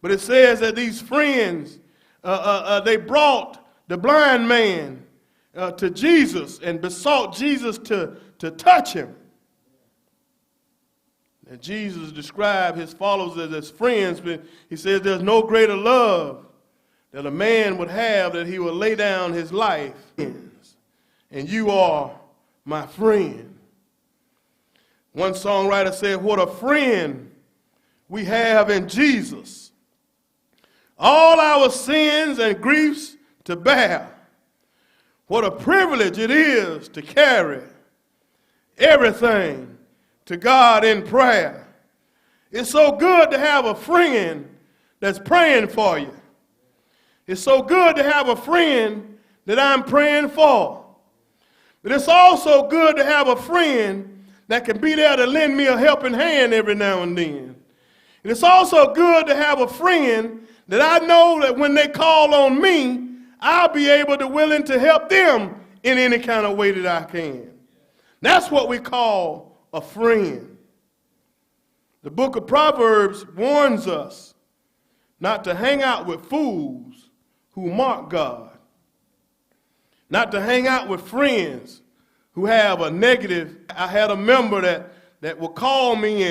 But it says that these friends, they brought the blind man to Jesus and besought Jesus to touch him. And Jesus described his followers as his friends, but he says there's no greater love that a man would have that he would lay down his life. And you are my friend. One songwriter said, what a friend we have in Jesus. All our sins and griefs to bear. What a privilege it is to carry everything to God in prayer. It's so good to have a friend that's praying for you. It's so good to have a friend that I'm praying for. But it's also good to have a friend that can be there to lend me a helping hand every now and then. And it's also good to have a friend that I know that when they call on me, I'll be able to willing to help them in any kind of way that I can. That's what we call a friend. The book of Proverbs warns us not to hang out with fools who mock God, not to hang out with friends who have a negative. I had a member that would call me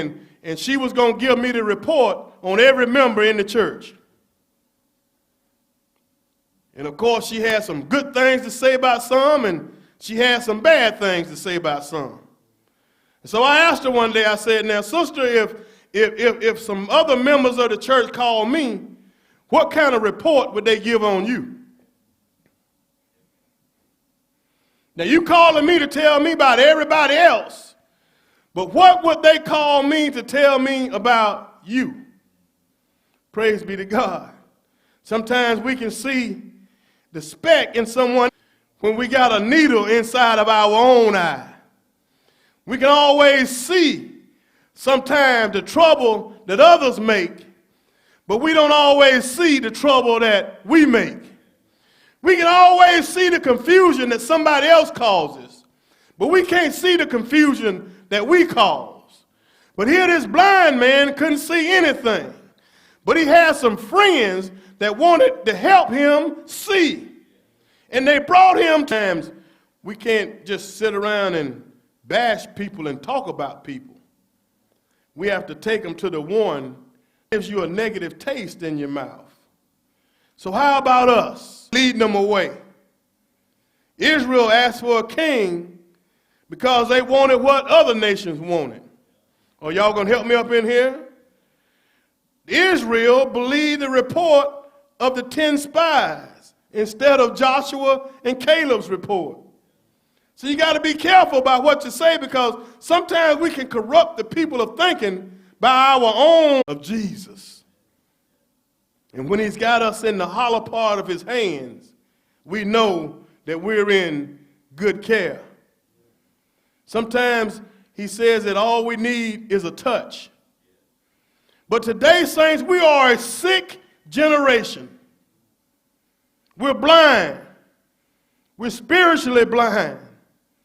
and she was going to give me the report on every member in the church. And of course, she had some good things to say about some, and she had some bad things to say about some. And so I asked her one day, I said, now, sister, if some other members of the church call me, what kind of report would they give on you? Now, you calling me to tell me about everybody else, but what would they call me to tell me about you? Praise be to God. Sometimes we can see the speck in someone when we got a needle inside of our own eye. We can always see sometimes the trouble that others make, but we don't always see the trouble that we make. We can always see the confusion that somebody else causes, but we can't see the confusion that we cause. But here this blind man couldn't see anything, but he had some friends that wanted to help him see. And they brought him. Times we can't just sit around and bash people and talk about people. We have to take them to the one that gives you a negative taste in your mouth. So how about us leading them away? Israel asked for a king because they wanted what other nations wanted. Are y'all going to help me up in here? Israel believed the report of the 10 spies instead of Joshua and Caleb's report. So you got to be careful about what you say, because sometimes we can corrupt the people of thinking by our own of Jesus. And when he's got us in the hollow part of his hands, we know that we're in good care. Sometimes he says that all we need is a touch. But today, saints, we are a sick generation. We're blind. We're spiritually blind.